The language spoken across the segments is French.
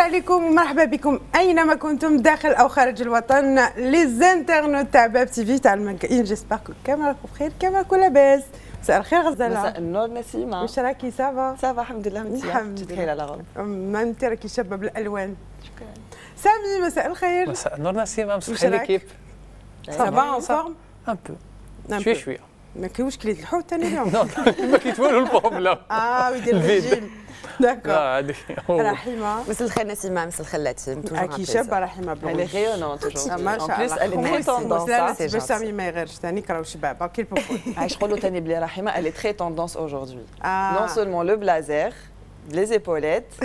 عليكم ومرحبا بكم اينما كنتم داخل او خارج الوطن لي زانترنوت تاع باب تي في تاع المنكئين. جيسبر كما راكم بخير كما راكم لاباس. مساء الخير غزاله. مساء النور نسيمه. واش راكي سافا؟ سافا الحمد لله. الحمد لله خير على غد. ما انت راكي شابه بالالوان. شكرا. سامي مساء الخير. مساء النور نسيمه. مساء الخير ليكيب. سافا اون فورم ان بو شويه ما كاينش كليت الحوت ثاني اليوم. ما كاينش والو البروبليم. ويدير الرجيم. داكور. هذيك رحيمه. مساء الخير نسيمه. مساء الخير لاتيم. كي شابه رحيمه بلوش. Elle est rayonnante aujourd'hui. ما شاء الله. Elle est très tendance. باش سامي ما يغيرش ثاني كراو شبابه كي البوبول. عايش نقولوا ثاني بلي رحيمه elle est très tendance aujourd'hui. Non seulement le blazer, les épaulettes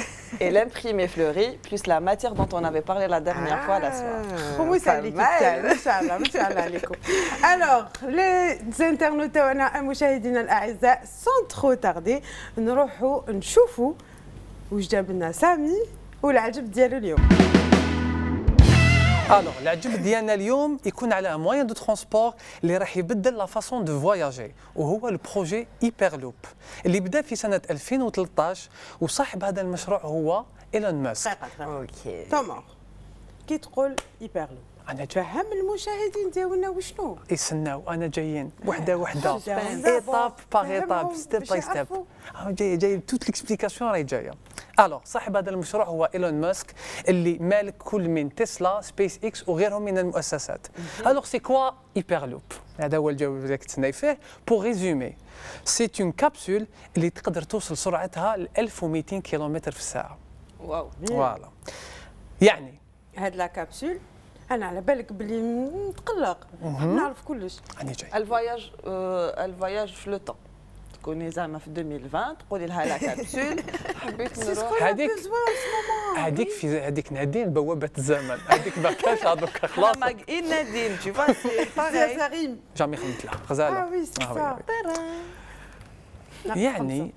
et l'imprimé fleuri plus la matière dont on avait parlé la dernière fois la soirée. خويا عليك ما شاء الله ما شاء الله عليكم. الوغ لي زانترنوت تاعنا المشاهدين الاعزاء سون ترو تاردي نروحوا نشوفوا واش جاب لنا سامي والعجب ديالو اليوم. الوغ العجب ديالنا اليوم يكون على موان دو ترونسبور اللي راح يبدل لا فاسون دو فواياجي، وهو البروجي هايبرلوب اللي بدا في سنه 2013 وصاحب هذا المشروع هو ايلون ماسك. اوكي تمام. كي تقول هايبرلوب انا فهم المشاهدين ديالنا وشنو يسناو انا جايين وحده وحده ايطاب باغ ايطاب ستيب باي ستيب. جاي توت ليكسبليكاسيون راهي جايه. الوغ صاحب هذا المشروع هو ايلون ماسك اللي مالك كل من تسلا سبيس اكس وغيرهم من المؤسسات. الوغ سي كوا هايبرلوب؟ هذا هو الجواب اللي كنتسناي فيه. بور ريزومي سي اون كابسول اللي تقدر توصل سرعتها ل 1200 كيلومتر في الساعه. واو. فوالا يعني هاد لا كابسول انا على بالك بلي نتقلق نعرف كلش. راني جاي. الفواياج في لو طون تكوني زعما في 2020 تقولي لها لا كابسول حبيت نروح هذيك نادين بوابه الزمن. هذيك ما كانش هذوك خلاص. انا نادين tu vois c'est pareil. زغيم جامي خدمت لها غزاله. وي سي سا. يعني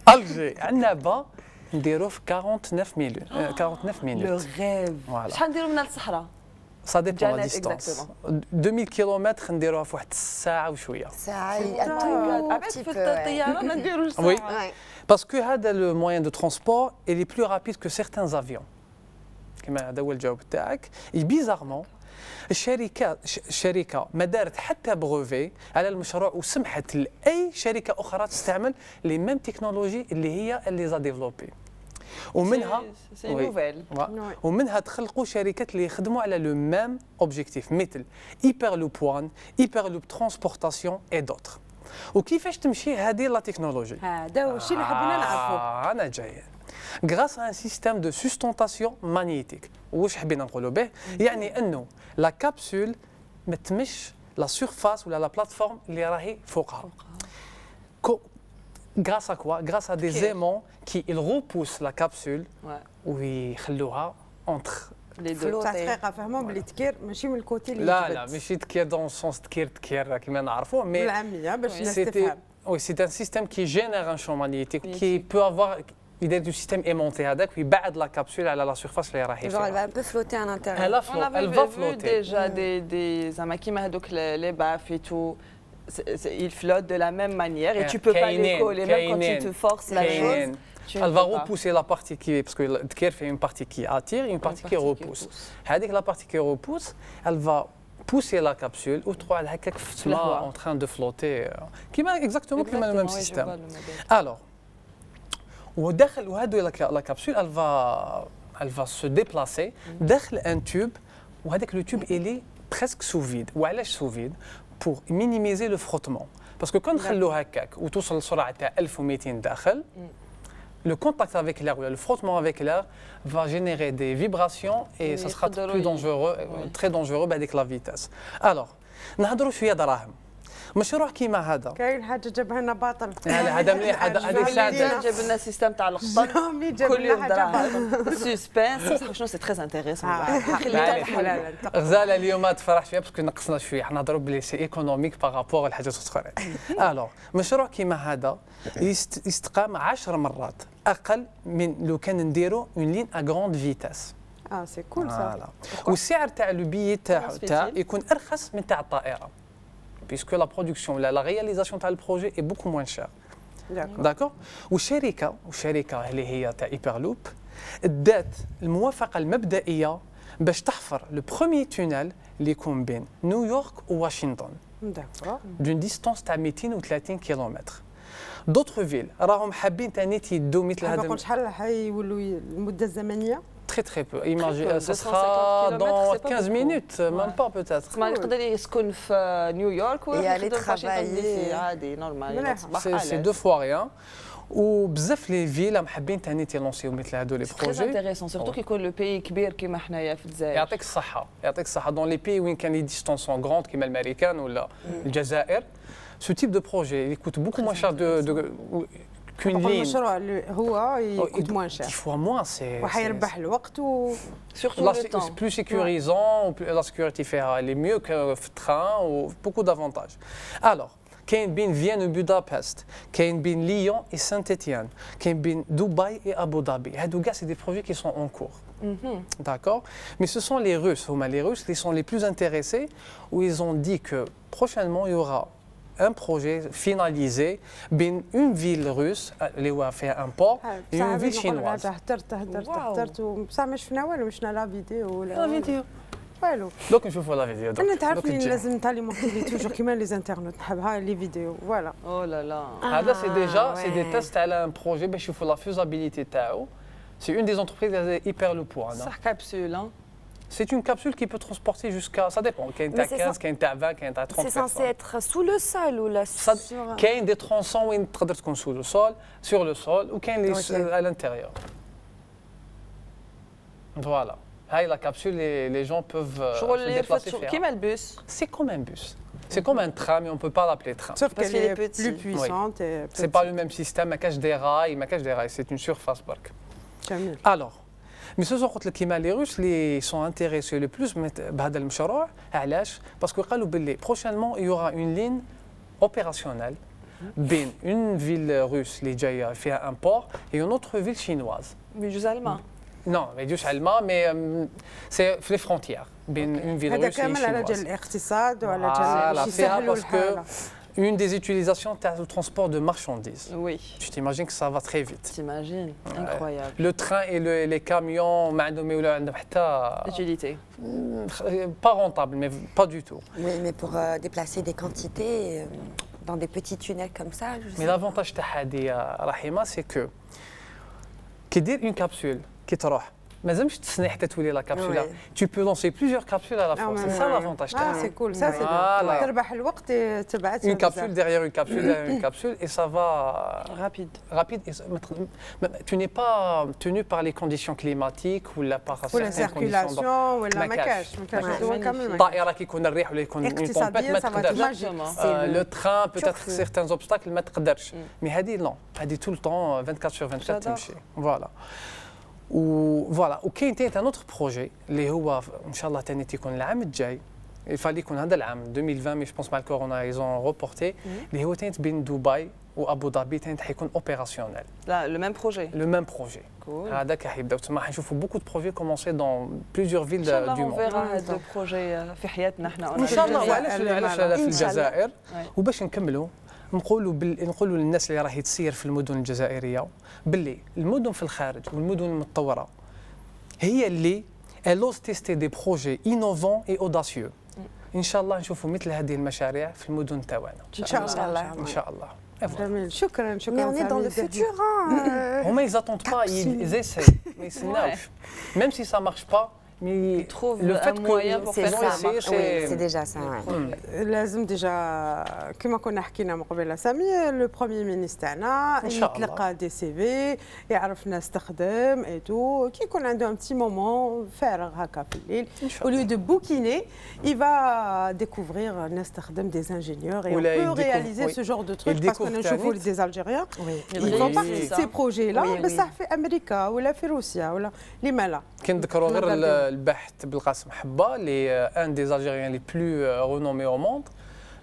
الجي عندنا با نديروه في 49 مليون 49 مينوت. لو غيف. شحال نديروا من الصحراء؟ Ça dépend de la distance. 2000 km نديروها في واحد الساعة وشوية. ساعة في الطيارة ما نديروش ساعة. Oui. Parce que هذا le moyen de transport il est plus rapide que certains avions. كما هذا هو الجواب تاعك. بيزارمون الشركة ما دارت حتى بروفي على المشروع وسمحت لأي شركة أخرى تستعمل لي ميم تكنولوجي اللي هي اللي زا ديفلوبي. ومنها تخلقوا شركات اللي يخدموا على لو ميم اوبجيكتيف مثل هايبرلوب 1 هايبرلوب ترانسبورتاسيون اي دوتر. وكيفاش تمشي هذه لا تكنولوجي؟ هذا هو الشيء اللي حبينا نعرفوه. انا جاي غراس ان سيستيم دو سوستونتاسيون مانيتيك. واش حبينا نقولوا به؟ يعني انه لا كابسول ما تمش لا سيرفاس ولا لا بلاتفورم اللي راهي فوقها. Grâce à quoi? Grâce à des aimants qui repoussent la capsule ويخلوها entre les deux. تحقيقة فهموا بلي تكير ماشي من الكوتي اللي لا ماشي تكير دون سونس تكير كما نعرفوه مي بالعامية باش الناس تفهم. Oui, c'est un système qui génère un champ magnétique qui peut avoir يدير du système aimanté هذاك ويبعد la capsule على la surface اللي راهي فيها. Elle va un peu flotter à l'intérieur. Elle va flotter. déjà des زعما كيما هذوك les baffes et tout. Il flotte de la même manière et tu peux pas les coller même quand tu te forces la chose. Elle va repousser la partie qui parce que le tkir fait une partie qui attire et une partie qui repousse. هذيك la partie qui repousse, elle va pousser la capsule ou تقعد هكاك في السماء en train de flotter كيما exactement كيما le même système. Alors وداخل وهذو la capsule elle va se déplacer داخل un tube وهذاك le tube il est presque sous vide. وعلاش sous vide؟ pour minimiser le frottement. Parce que quand نخلوه هكاك وتوصل لسرعة تاع 1200 داخل le contact avec l'air ou le frottement avec l'air va générer des vibrations et ça sera plus dangereux, très dangereux avec la vitesse. Alors, نهضروا شوية دراهم. مشروع كيما هذا كاين حاجه جابها لنا باطل. هذا مليح هذا ساده. جاب لنا سيستم تاع القطط كل يوم دراهم سسبانس. بصح شنو سي تري انتريسون. غزاله اليوم تفرح شويه باسكو نقصنا شويه حنا نهضروا بلي سي ايكونوميك باغ رابور لحاجات اخرى. الوغ مشروع كيما هذا يستقام 10 مرات اقل من لو كان نديرو اون لين ا غروند فيتاس. سي كول سا. والسعر تاع لو بيي تاع يكون ارخص من تاع الطائره. Puisque la production, la réalisation du projet est beaucoup moins chère. داكور. والشركه اللي هي تاع ايبرلوب دات الموافقه المبدئيه باش تحفر لو بروميي تونيل اللي يكون بين نيويورك وواشنطن دون ديستانس تاع 230 كيلومتر. دوطخ فيل راهم حابين ثاني يدوا مثل هذا. ما شحال حيولوا المده الزمنيه؟ très peu. Imagine, ça sera dans 15 minutes, même pas peut-être. ما يقدر يسكن في نيويورك ويخدم في واشنطن عادي نورمال. C'est deux fois rien. وبزاف لي فيلا محبين ثاني تيلونسيو مثل هادو لي بروجي. تري انتريسون سورتو كي يكون لو بيي كبير كيما حنايا في الجزائر. يعطيك الصحة دون لي بيي وين كان لي ديستانس سون غروند كيما الامريكان ولا الجزائر. سو تيب دو بروجي اللي كوت بوكو موان شار qu'une ligne. المشروع اللي هو يكون موان شار. 10 fois moins c'est. وحيربح الوقت و surtout le temps. C'est plus sécurisant, la sécurité ferroviaire elle est mieux que le train ou beaucoup d'avantages. Alors كاين بين فيين وبودابست، كاين بين ليون et Saint-Étienne، كاين بين دبي et Abu Dhabi. هادو كاع c'est des projets qui sont en cours. D'accord. Mais ce sont les Russes qui sont les plus intéressés où ils ont dit que prochainement il y aura un projet finalisé بين une ville russe اللي هو فيها un port et une ville chinoise. هدرت بصح ما شفنا والو، شفنا لا فيديو ولا فيديو والو. دوك نشوفوا لا فيديو. انا تعرفني لازم تعلموني لي توجور كيما لي انترنت نحبها لي فيديو فوالا. او لا لا هذا سي ديجا سي دي تيست على ان بروجي باش يشوفوا لا فيزابيليتي تاعو. سي اون دي انتربريز Hyperloop. صح كابسول. C'est une capsule qui peut transporter jusqu'à, ça dépend, qu'il y a 15, qu'il y a 20, qu'il y a 30 personnes. C'est censé être sous le sol ou là sur... qu'il y a des tronçons où il peut être sous le sol, sur le sol, ou qu'il y a à l'intérieur. Voilà. Là, la capsule, les gens peuvent se déplacer. Comme un bus. C'est comme un bus. C'est comme un train, mais on ne peut pas l'appeler train. Sauf qu'elle est plus puissante. Ce n'est pas le même système, elle cache des rails, c'est une surface barque. Alors, mais ce sont les Russes qui sont intéressés le plus par ce projet. Parce que prochainement, il y aura une ligne opérationnelle entre une ville russe qui fait un port et une autre ville chinoise. Mais juste allemand. Non, mais juste allemand, mais c'est les frontières. Une ville russe et une chinoise. Une des utilisations, c'est le transport de marchandises. Oui. Tu t'imagines que ça va très vite. T'imagines, incroyable. Le train et les camions, utilité. Pas rentable, mais pas du tout. Oui, mais pour déplacer des quantités dans des petits tunnels comme ça. Mais l'avantage de Rahima, c'est que qui dit une capsule qui te مازمش تسنى حتى تولي لا كابسول. Tu peux lancer plusieurs capsules à la fois. C'est ça l'avantage. C'est cool, ça c'est bien. تربح الوقت تبعت. Une capsule derrière une capsule derrière une capsule et ça va rapide. Tu n'es pas tenu par les conditions climatiques ou par certaines conditions. ولا ما كاش طائرة كي يكون الريح ولا يكون une tempête ما تقدرش. Le train peut-être certains obstacles ما تقدرش. Mais هذه non. هذه tout le temps 24 sur 24 تمشي. Voilà. وفوالا وكاين ثاني ان اوتر بروجي اللي هو ان شاء الله ثاني تيكون العام الجاي يفالي يكون هذا العام 2020 مي جو بونس مع الكورونا ايزون روبورتي اللي هو ثاني بين دبي وابو ظبي ثاني حيكون اوبيراسيونيل. لا لو ميم بروجي. لو ميم بروجي. هذاك حيبداو تما حنشوفوا بوكو دو بروجي كومونسي دون بليزيور فيل دو موند. ان شاء الله هذا البروجي في حياتنا احنا. ان شاء الله علاش في الجزائر وباش نكملوا نقولوا للناس اللي راهي تسير في المدن الجزائريه باللي المدن في الخارج والمدن المتطوره هي اللي الوز تيستي دي بروجي انوفون اي اوداسيو. ان شاء الله نشوفوا مثل هذه المشاريع في المدن تاعنا. ان شاء الله. ان شاء الله. جميل شكرا. On est dans le futur. هما ils attendent pas, ils essayent, mais يسناوش. Même si ça marche pas. Mais ils trouvent le fait un moyen pour faire ça marche. Oui, c'est déjà ça. لازم ديجا كما كنا حكينا من قبل سامي لو بروميي مينيستر تاعنا يتلقى دي سي في يعرف ناس تخدم اي تو كي يكون عنده ان تي مومون فارغ هكا في الليل au lieu de bouquiner il va découvrir ناس تخدم des ingénieurs et on peut réaliser ce genre de truc parce que نشوفوا des Algériens ils font partie de ces projets là بصح في امريكا ولا في روسيا ولا لما لا. كنذكروا غير الباحث بالقاسم حبه اللي ان دي الجيريان لي بلو رونومي او موند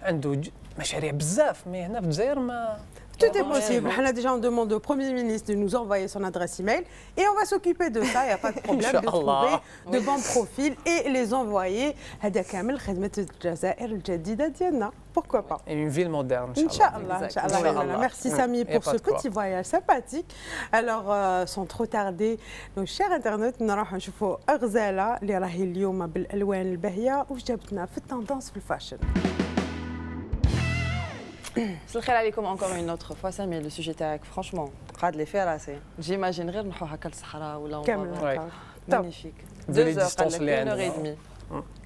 عنده مشاريع بزاف مي هنا في الجزائر ما Tout est possible. On a déjà demandé au Premier ministre de nous envoyer son adresse email et on va s'occuper de ça. Il n'y a pas de problème de trouver de bons profils et les envoyer. هذا كامل خدمة الجزائر الجديدة ديالنا. Pourquoi pas? Et une ville moderne. Inch'Allah. Merci Samy pour ce petit voyage sympathique. Alors, sans trop tarder, nos chers internautes, نروح نشوفوا أغزالة اللي راهي اليوم بالألوان الباهية وش جابتنا في التندنس في الفاشن. مساء الخير عليكم encore une autre fois سامي لو سوجي تاعك فرانشمون قاعد لي في راسي جيماجين غير نروحوا هكا للصحراء ولا كامل مانيفيك 2 heures قال لك 1 heure et demie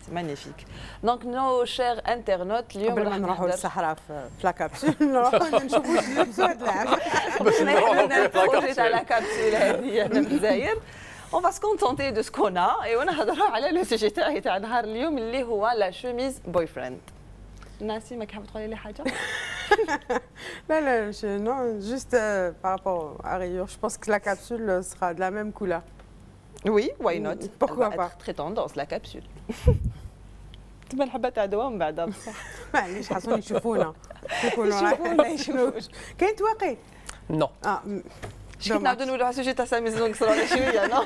C'est magnifique. Donc, nos chers internautes, اليوم قبل ما نروحوا للصحراء في لا كابسول نروحوا نشوفوا واش نلبسوا هاد العام. باش نروحوا تاع لا كابسول هذه هنا في الجزائر. On va se contenter de ce qu'on a et ونهضروا على لو سوجي تاعي تاع نهار اليوم اللي هو لا شوميز بوي فريند. ناسي ما حابه تقولي لي حاجه؟ لا non, juste par rapport à Rio, je pense que la capsule sera de la même couleur. Oui, why not? Pourquoi pas? Très tendance la capsule. تبى الحبه تاع دوام بعدا بصح. معليش حصوني يشوفونا رايحين شنو كاين تواقي؟ نو. شكون نعاودو نولوا على السوجي تاع سامي زون نقصروا على شويه نو.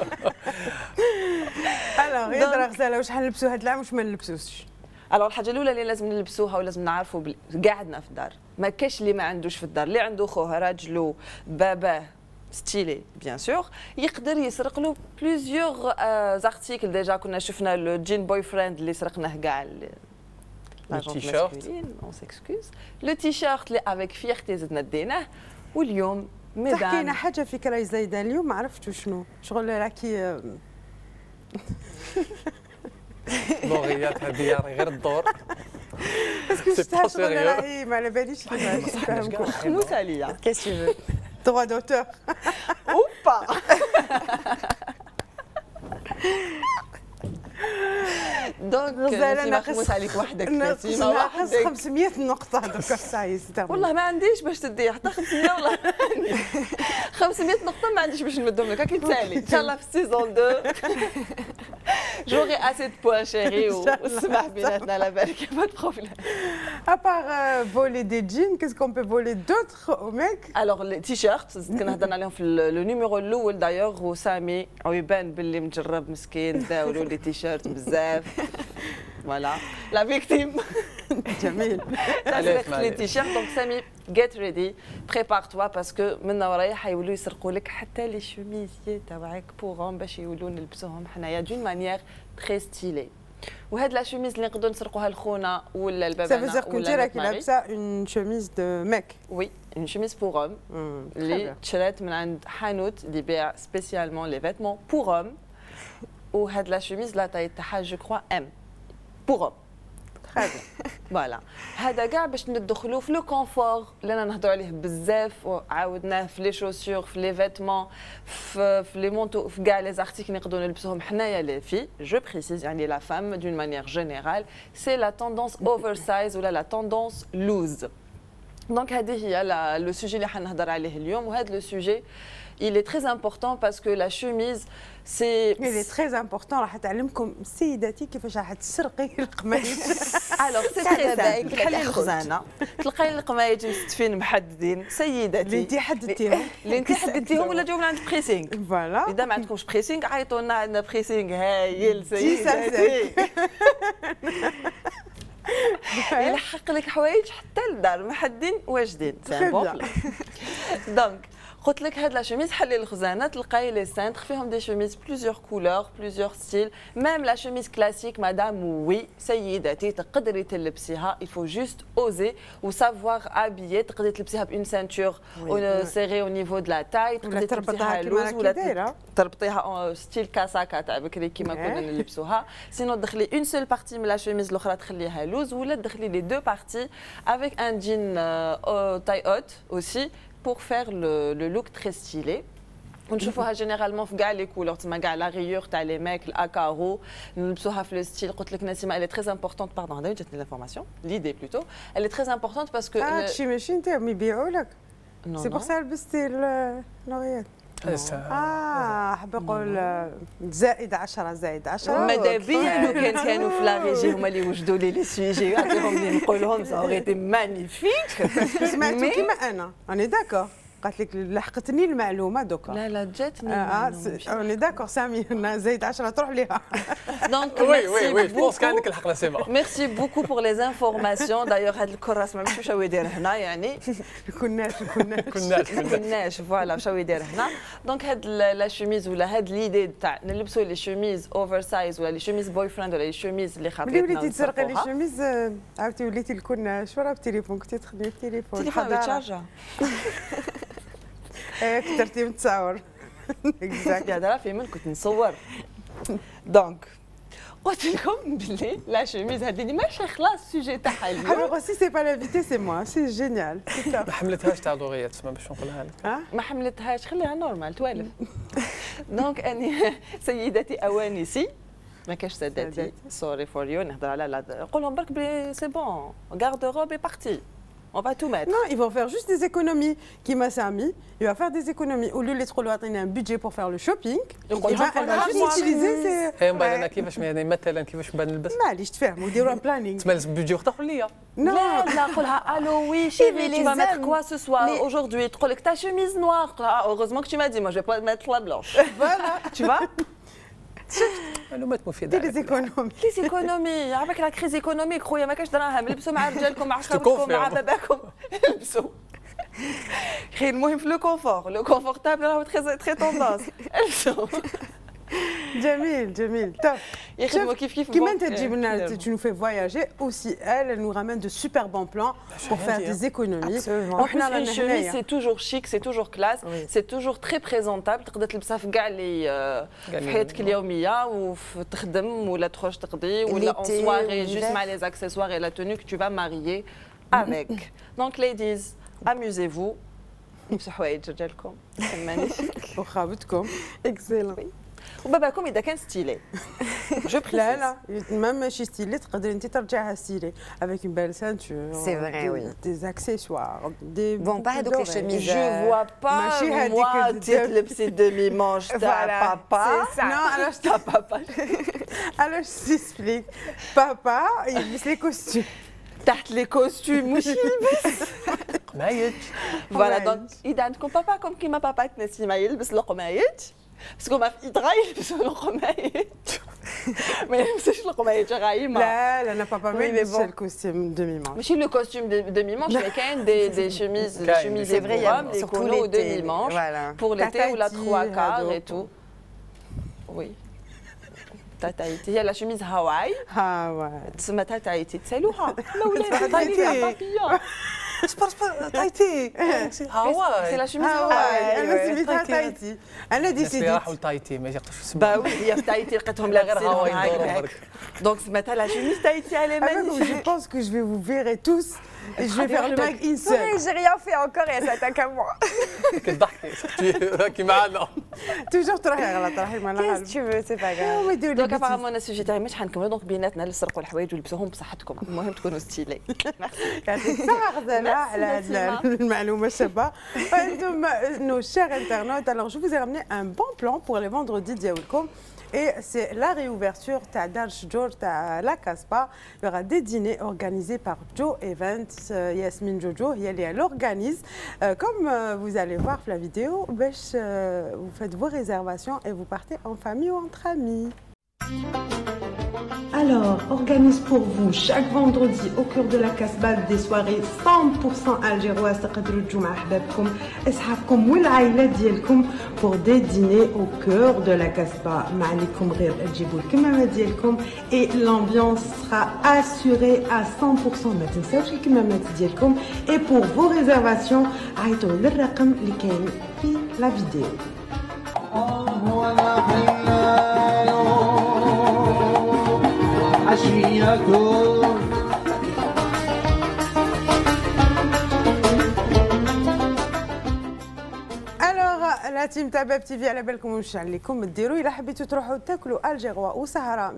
الوغ يا غزاله واش حنلبسوا هاد العام واش ما نلبسوش؟ الوغ الحاجه الاولى اللي لازم نلبسوها ولازم نعرفوا قاعدنا في الدار ما كاش اللي ما عندوش في الدار اللي عنده خوه راجلو باباه ستيلي بيان سور يقدر يسرق له بليزيور زارتيكل ديجا كنا شفنا لو جين بوي فريند اللي سرقناه كاع التيشيرت اون سيكسكوز لو تيشيرت اللي افيك فيرتي زدنا ديناه واليوم ميدان تحكينا حاجه فكره زايده اليوم ما عرفتش شنو شغل راكي بوغيات هذه غير الدور باسكو شفتها شغل راهي ما على باليش كيفاش نفهمكم خنوسه عليا Qu'est-ce que tu veux? droit d'auteur ou pas دونك غزاله ناقص عليك وحدك ناقص 500 نقطه دوكا صاي والله ما عنديش باش تدي حتى 500 والله 500 نقطه ما عنديش باش نمدهم لك كي تسالي ان شاء الله في السيزون 2 جوغي اسي دو بوان شيري والسماح بيناتنا على بالك با دو بروبليم à part voler des jeans qu'est-ce qu'on peut voler d'autre aux mecs alors les t-shirts كنا هضرنا عليهم في لو نيميرو الاول دايوغ وسامي يبان باللي مجرب مسكين داولوا لي تيشيرت بزاف فوالا لا فيكتيم جميل لي تيشيرت دونك سامي get ready prépare toi parce que من ورايا حيولوا يسرقوا لك حتى لي شوميزيي تاعك بوغهم باش يولوا نلبسوهم حنايا دون مانيير تري ستيلي وهاد لا شوميز اللي نقدروا نسرقوها لخونا ولا لبابانا ولا كنت راكي لابسه اون شوميز دو ميك وي اون شوميز بوغ اللي تشرات من عند حانوت اللي يبيع سبيسيالمون لي فيتمون بوغ وهاد لا شوميز لا تاي تاعها جو كخوا ام بوغ فوالا هذا كاع باش ندخلوا في لو كونفور اللي انا نهضروا عليه بزاف وعاودناه في لي شوسور في لي فيتمون في لي مونتو في كاع لي زارتيكل نقدروا نلبسوهم حنايا لي في جو بريسيز يعني لا فام دون مانيير جينيرال سي لا توندونس اوفر سايز ولا لا توندونس لوز دونك هذه هي لو سوجي اللي حنهضر عليه اليوم وهذا لو سوجي il est très important parce que la chemise c'est il est très important راح تعلمكم سيداتي كيفاش راح تسرقي القمايج alors c'est très simple تحلي الخزانه تلقاي القمايج مستفين محددين سيداتي اللي انت حددتيهم اللي انت حددتيهم ولا جاو من عند بريسينغ فوالا اذا ما عندكمش بريسينغ عيطوا لنا عندنا بريسينغ هايل سيداتي يلحق لك حوايج حتى للدار محدين واجدين دونك قلت لك هاد لا شوميز حلي الخزانه تلقاي لي سانتر فيهم دي شوميز بليزيور كولور بليزيور ستيل ميم لا شوميز كلاسيك مدام وي سيداتي تقدري تلبسيها il faut juste oser و savoir habiller تقدري تلبسيها بون سانتور سيري او نيفو دو لا تاي تقدري تلبسيها لوز ولا تربطيها ستيل كاساكا تاع بكري كيما كنا نلبسوها سينو تدخلي اون سول بارتي من لا شوميز الاخرى تخليها لوز ولا تدخلي لي دو بارتي avec un jean taille haute aussi pour faire le look très stylé. ونشوفوها جينيرالمون في كاع لي كولور تما كاع لا غيور تاع لي ميك الاكارو نلبسوها في لو ستيل قلت لك نسيمه elle est très importante pardon هذا جاتني لافورماسيون l'idée plutôt elle est très importante parce que هادشي ماشي انت يبيعوا لك سي بور سا لبستي لوريال حاب نقول زائد 10 زائد 10. ماذا بيا لو كان كانوا في لاغيجي هما اللي وجدوا لي لي سوجي عطيهم لي نقول لهم سا اوريتي مانيفيك. سمعتوا كيما انا راني داكور. قالت لك لحقتني المعلومه دوكا. لا لا جاتني. راني داكور سامي زايد 10 تروح ليها. دونك وي بونس كان عندك الحق لا سي با. ميرسي بوكو بور لي انفورماسيون. دايوغ هاد الكراس ما مشاو يدير هنا يعني. كناش فوالا مشاو يدير هنا. دونك هاد لا شوميز ولا هاد ليدي تاع نلبسوا لي شوميز اوفر سايز ولا لي شوميز بوي فريند ولا لي شوميز اللي خاطرتنا. ملي وليتي تسرقي لي شوميز عاودتي وليتي الكناش ورا بالتليفون كنتي تخدمي بالتليفون. تليفون بيتشارجا. كثرتي من التصاور. يا درا في من كنت نصور. دونك قلت لكم باللي لا شوميز هذه اللي ماشي خلاص السوجي تاعها اليوم. Alors si c'est pas l'invité c'est moi, c'est génial. ما حملتهاش تاع دغيا تسمى باش نقولها لك. ما حملتهاش خليها نورمال توالف. دونك اني سيداتي اوانسي ما كاش ساداتي سوري فور يو نهضر على نقول لهم برك بلي سي بون غارد روب اي بارتي. On va tout mettre. Non, ils vont faire juste des économies. Kima Sami, il va faire des économies. Au lieu de trop un budget pour faire le shopping, elle va juste utiliser ses... انا كيفاش يعني مثلا كيفاش نلبس معليش تفهموا نديروا ان بلانينغ. تملس بيجي وقت ليا. لا لا نقولها الو وي شيري tu vas mettre quoi ce soir aujourd'hui تقول لك ta chemise noire. Heureusement que tu m'as dit moi je vais pas mettre la blanche. Voilà. Tu vois. معلومات مفيده. لي زيكونومي. لي زيكونومي عافاك لا كريز ايكونوميك خويا ما كاش دراهم لبسوا مع رجالكم مع عشرتكم مع باباكم لبسوا. خير المهم في لو كونفور لو كونفورتابل راهو تري توندونس. لبسوا. جميل جميل توب. يخدموا كيف كيما انت تجيب لنا tu nous fais voyager aussi elle nous ramène de super bons plans pour faire des économies. وحنا رانا هنايا c'est toujours chic, c'est toujours classe, c'est toujours très présentable. تقدر تلبسها في كاع اللي في حياتك اليوميه وتخدم ولا تخرج تقضي ولا en soirée juste مع les accessoires et la tenue que tu vas marier avec. Donc ladies, amusez-vous. لبسوا حوايج رجالكم magnifique. وخابتكم. Excellent. وباباكم اذا كان ستيلي جو بريسيز. لا مام ماشي ستيلي تقدري انت ترجعيها ستيلي avec une belle ceinture. C'est vrai, oui. Des accessoires, des bon pas هذوك les chemises. Je vois pas moi تلبسي دمي مانش تاع بابا. Non, alors تاع بابا. Alors je t'explique. Papa, il met les costumes. تحت لي كوستيم مش يلبس قمايج. فوالا دونك اذا عندكم بابا كوم كيما بابا تنسي ما يلبس القمايج باسكو ما في يدغا يلبسوا القمايج ما يلبسوش القمايج غايمه. لا لا انا بابا ما يلبسش الكوستيم دمي مانش. ماشي لو كوستيم دمي مانش mais كاين دي شوميز c'est vrai les colos demi manche pour l'été ou la 3 quarts et tout. Oui. تايتي هي لا شوميز هاواي. هاواي تسمى تايتي تسالوها لا ولا تايتي اصبر تايتي هاواي. سي لا شوميز هاواي. انا سميتها تايتي. انا ديسيديت راحوا لتايتي ما يقدرش يسمعوا. با وي هي في تايتي لقيتهم لابسين هاواي دونك سميتها لا شوميز تايتي على مانيفيك. Je pense que je vais vous verrer tous et je vais faire le mec une seule. J'ai rien fait encore et elle s'attaque à moi. كتضحكي راكي معانا. توجور تروحي غلط راحي معنا غلط. Qu'est-ce que tu veux, c'est pas grave. دونك ابارامون انا السوجي تاعي مش حنكملوا دونك بيناتنا نسرقوا الحوايج ولبسوهم بصحتكم المهم تكونوا ستيلي. يعطيك الصحة غزالة على هذه المعلومة الشابة. وانتم nos chers internautes, alors je vous ai ramené un bon plan pour les vendredis ديالكم. Et c'est la réouverture de Darj Jour de la Casbah. Il y aura des dîners organisés par Joe Events. Yasmine Jojo, elle organise. Comme vous allez voir la vidéo, vous faites vos réservations et vous partez en famille ou entre amis. Alors, organise pour vous chaque vendredi au cœur de la Casbah des soirées 100% algéroises تقدروا تجوا مع احبابكم اصحابكم والعائله ديالكم pour des dîners au cœur de la Casbah. ما عليكم غير تجيبوا الكمامه ديالكم et l'ambiance sera assurée à 100%. ما تنساوش الكمامات ديالكم et pour vos réservations عيطوا للرقم اللي كاين في la vidéo. لا تيم تاع باب تيفي على بالكم واش عليكم ديروا الا حبيتوا تروحوا تاكلوا الجيروا وسهره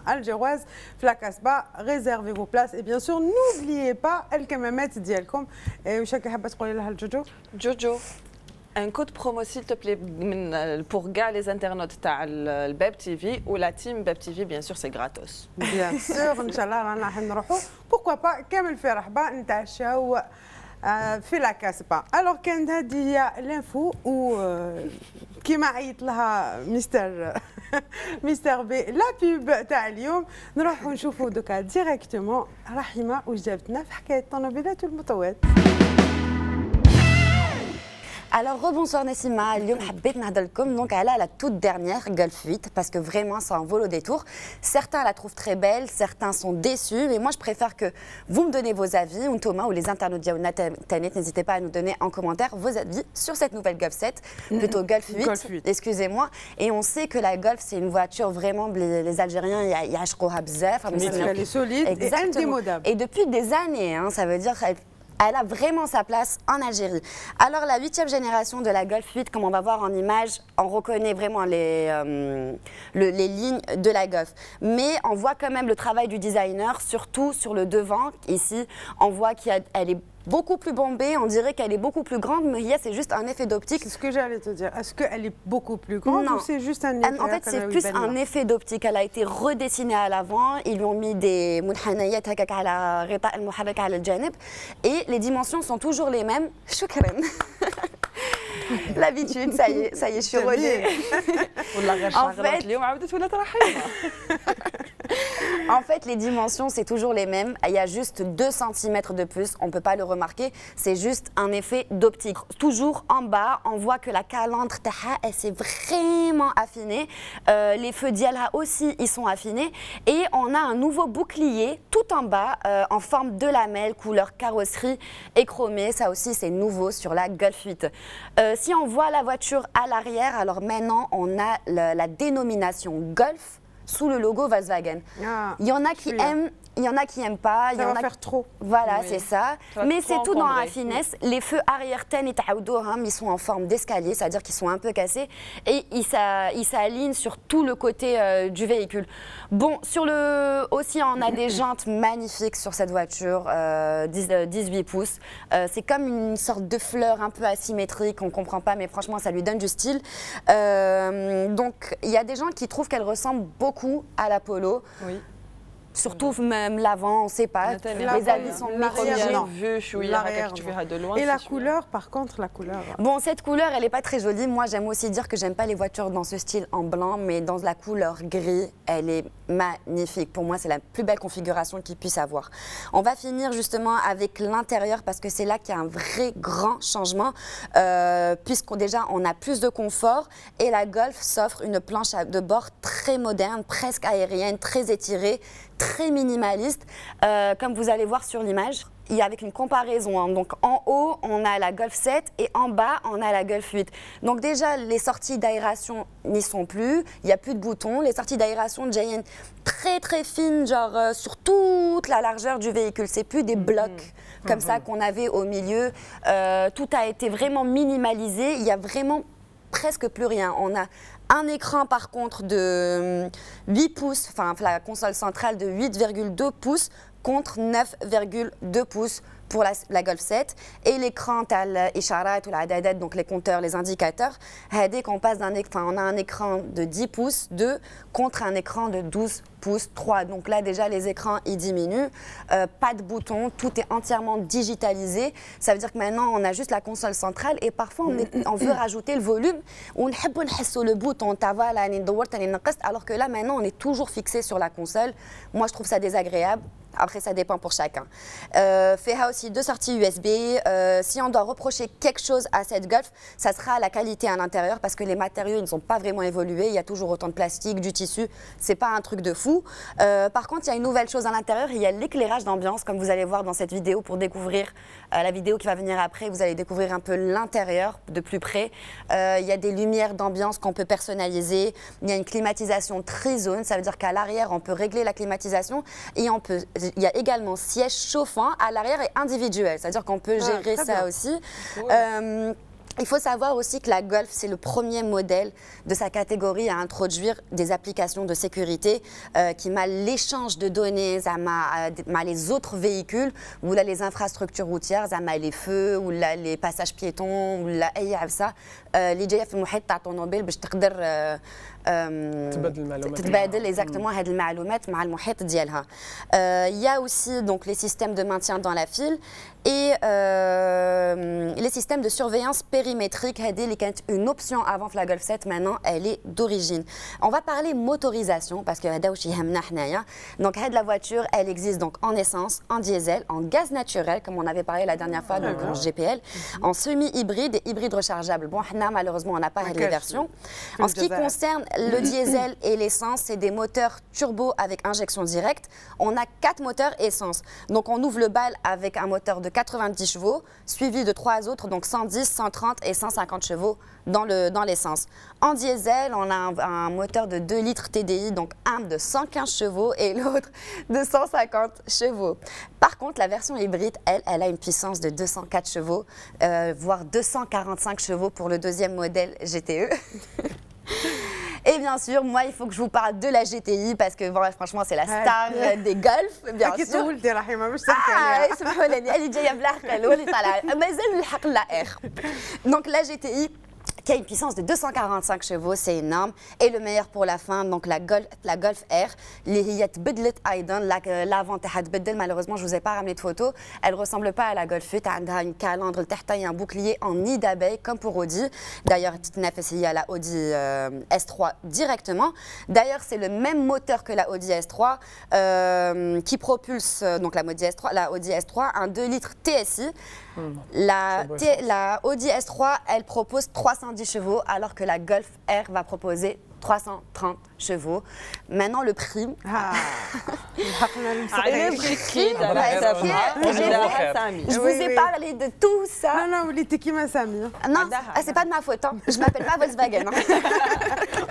100% الجيرواز في لا كاسبا ريزيرفي فو بلاس اي بيان سور نوبليي با الكمامات ديالكم. واش راكي حابه تقولي لها الجوجو؟ جوجو Un code promo s'il te plaît pour les internautes de Beb TV ou la team Beb TV, bien sûr, c'est gratos. Bien sûr, Inch'Allah, راح نروحوا. Pourquoi pas كامل في رحبة نتعشاو في لا كاسبا. Alors كانت هذه هي الانفو و كيما عيط لها مستر بي لا بوب تاع اليوم. نروحوا نشوفوا دوكا ديريكتومون رحيمة واش جابتنا في حكاية الطوموبيلات والموطوات. Alors rebonsoir Nassima, اليوم حبيت نهضر لكم donc elle a la toute dernière Golf 8 parce que vraiment ça en vaut le détour. Certains la trouvent très belle, certains sont déçus, mais moi je préfère que vous me donnez vos avis, ou Thomas ou les internautes Diaouna Tanet, n'hésitez pas à nous donner en commentaire vos avis sur cette nouvelle Golf 7, plutôt Golf 8, excusez-moi. Et on sait que la Golf c'est une voiture vraiment, les Algériens y achrouha bzaf. Elle est solide et indémodable. Et depuis des années, hein, ça veut dire elle a vraiment sa place en Algérie. Alors la 8e génération de la Golf 8, comme on va voir en image, on reconnaît vraiment les lignes de la Golf. Mais on voit quand même le travail du designer, surtout sur le devant. Ici, on voit qu'elle est beaucoup plus bombée, on dirait qu'elle est beaucoup plus grande, mais c'est juste un effet d'optique. C'est ce que j'allais te dire. Est-ce qu'elle est beaucoup plus grande ou c'est juste un effet? En fait, c'est plus un effet d'optique. Elle a été redessinée à l'avant. Ils lui ont mis des munhanayat et les dimensions sont toujours les mêmes. Shukran. L'habitude, ça y est, je suis rodée. En fait, les dimensions, c'est toujours les mêmes. Il y a juste 2 cm de plus. On ne peut pas le remarquer. C'est juste un effet d'optique. Toujours en bas, on voit que la calandre, elle s'est vraiment affinée. Les feux d'Yalha aussi, ils sont affinés. Et on a un nouveau bouclier tout en bas, en forme de lamelle, couleur carrosserie et chromée. Ça aussi, c'est nouveau sur la Golf 8. Si on voit la voiture à l'arrière, alors maintenant, on a la dénomination Golf sous le logo Volkswagen. Il y en a qui aiment, il y en a qui n'aiment pas. Ça va faire trop. Voilà, oui. C'est ça. Mais c'est tout dans la finesse. Les feux arrière ten et ils sont en forme d'escalier, c'est-à-dire qu'ils sont un peu cassés et ils s'alignent sur tout le côté du véhicule. Bon, aussi, on a des jantes magnifiques sur cette voiture, 18 pouces. C'est comme une sorte de fleur un peu asymétrique, on ne comprend pas, mais franchement, ça lui donne du style. Donc, il y a des gens qui trouvent qu'elle ressemble beaucoup à la Polo. Oui. Surtout même l'avant, on ne sait pas. Les avis sont et la couleur, par contre, la couleur. Bon, cette couleur, elle n'est pas très jolie. Moi, j'aime aussi dire que j'aime pas les voitures dans ce style en blanc, mais dans la couleur gris, elle est magnifique. Pour moi, c'est la plus belle configuration qu'il puisse avoir. On va finir justement avec l'intérieur parce que c'est là qu'il y a un vrai grand changement, puisqu'on déjà on a plus de confort et la Golf s'offre une planche de bord très moderne, presque aérienne, très étirée, très minimaliste, comme vous allez voir sur l'image. Il y a avec une comparaison, hein. Donc en haut on a la Golf 7 et en bas on a la Golf 8. Donc déjà les sorties d'aération n'y sont plus, il n'y a plus de boutons. Les sorties d'aération de Giant très très fines, genre sur toute la largeur du véhicule. C'est plus des blocs comme ça qu'on avait au milieu. Tout a été vraiment minimalisé, il y a vraiment presque plus rien. On a un écran par contre de 8 pouces, enfin la console centrale de 8,2 pouces contre 9,2 pouces pour la Golf 7 et l'écran isharat ou la dadat, donc les compteurs, les indicateurs, dès qu'on passe on a un écran de 10 pouces 2 contre un écran de 12 pouces 3. Donc là déjà les écrans ils diminuent, pas de boutons, tout est entièrement digitalisé. Ça veut dire que maintenant on a juste la console centrale et parfois on veut rajouter le volume, on veut le bouton alors que là maintenant on est toujours fixé sur la console. Moi je trouve ça désagréable. Après, ça dépend pour chacun. Fait aussi 2 sorties USB. Si on doit reprocher quelque chose à cette Golf, ça sera la qualité à l'intérieur parce que les matériaux ils ne sont pas vraiment évolués. Il y a toujours autant de plastique, du tissu. C'est pas un truc de fou. Par contre, il y a une nouvelle chose à l'intérieur. Il y a l'éclairage d'ambiance, comme vous allez voir dans cette vidéo. Pour découvrir la vidéo qui va venir après, vous allez découvrir un peu l'intérieur de plus près. Il y a des lumières d'ambiance qu'on peut personnaliser. Il y a une climatisation tri-zone. Ça veut dire qu'à l'arrière, on peut régler la climatisation et il y a également siège chauffant à l'arrière et individuel, c'est-à-dire qu'on peut gérer ça aussi. Cool. Il faut savoir aussi que la Golf, c'est le premier modèle de sa catégorie à introduire des applications de sécurité qui m'a l'échange de données, les autres véhicules, ou là les infrastructures routières, les feux, ou là les passages piétons, ou là ça. اللي جايه في المحيط تاع الطوموبيل باش تقدر تتبادل exactement هذه المعلومات مع المحيط ديالها. Il y a aussi donc les systèmes de maintien dans la file et les systèmes de surveillance périmétrique. هذه qui est une option avant la Golf 7, maintenant elle est d'origine. On va parler motorisation parce que هذا واش يهمنا حنايا. Donc la voiture, elle existe donc en essence, en diesel, en gaz naturel comme on avait parlé la dernière fois donc en GPL, en semi-hybride et hybride rechargeable. Bon, malheureusement, on n'a pas les versions. En ce qui concerne le diesel et l'essence, c'est des moteurs turbo avec injection directe. On a 4 moteurs essence. Donc, on ouvre le bal avec un moteur de 90 chevaux, suivi de 3 autres, donc 110, 130 et 150 chevaux dans l'essence. En diesel, on a un moteur de 2 litres TDI, donc un de 115 chevaux et l'autre de 150 chevaux. Par contre, la version hybride, elle a une puissance de 204 chevaux, voire 245 chevaux pour le deuxième modèle GTE. Et bien sûr, moi, il faut que je vous parle de la GTI parce que bon, franchement, c'est la star des Golf, bien sûr. Donc la GTI, qui a une puissance de 245 chevaux, c'est énorme. Et le meilleur pour la fin, donc la Golf R, l'avant malheureusement, je ne vous ai pas ramené de photos. Elle ne ressemble pas à la Golf 8, elle a une calandre, et un bouclier en nid d'abeille, comme pour Audi. D'ailleurs, il y a la Audi S3 directement. D'ailleurs, c'est le même moteur que la Audi S3 qui propulse donc la Audi S3, un 2 litres TSI. La Audi S3, elle propose 310 chevaux, alors que la Golf R va proposer 330 chevaux. Maintenant, le prix. Je vous ai parlé de tout ça. Non, Samy. Non, c'est pas de ma faute. Je m'appelle pas Volkswagen.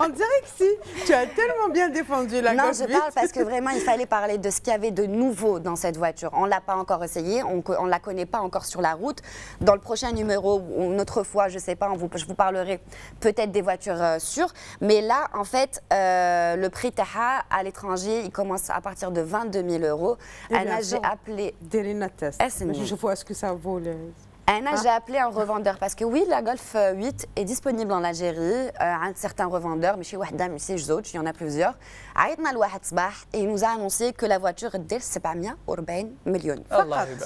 On dirait que si. Tu as tellement bien défendu la Golf 8. Non, je parle parce que vraiment, il fallait parler de ce qu'il y avait de nouveau dans cette voiture. On ne l'a pas encore essayé, on ne la connaît pas encore sur la route. Dans le prochain numéro ou une autre fois, je ne sais pas, je vous parlerai peut-être des voitures sûres. Mais là, en fait, le prix Taha à l'étranger, il commence à partir de 22 000 euros. J'ai appelé. Je vois ce que ça vaut. J'ai appelé un revendeur parce que oui, la Golf 8 est disponible en Algérie, un certain revendeur, mais chez Wahda, mais c'est Zout, il y en a plusieurs. Et il nous a annoncé que la voiture est 740 millions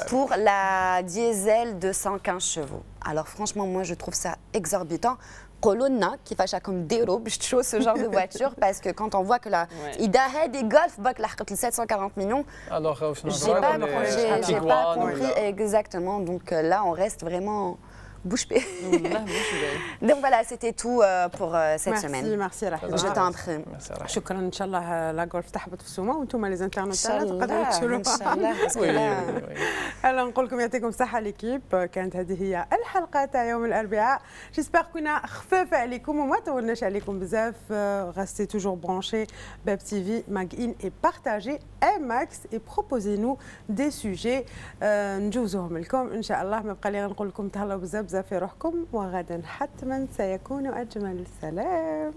pour la diesel de 115 chevaux. Alors franchement, moi je trouve ça exorbitant. Colonna qui fait comme des robes, je trouve ce genre de voiture parce que quand on voit que la IDA des Golf, 740 millions, alors j'ai pas compris exactement. Donc là, on reste vraiment bouche bée. Donc voilà, c'était tout pour cette semaine. Merci Rahima. Je t'en prie. شكرا ان شاء الله لا غولف تحبط في السومه وانتم لي زانترنتات تقدروا تشوفوها. ان شاء الله. هلا نقول لكم يعطيكم الصحه ليكيب. كانت هذه هي الحلقه تاع يوم الاربعاء. جيسبر كنا خفافه عليكم وما طولناش عليكم بزاف. Restez toujours branchés. Beb TV, mag in et partagez un max et proposez-nous des sujets نجوزوهم لكم ان شاء الله. ما بقى لي غنقول لكم تهلاو بزاف في روحكم وغدا حتما سيكون أجمل. سلام.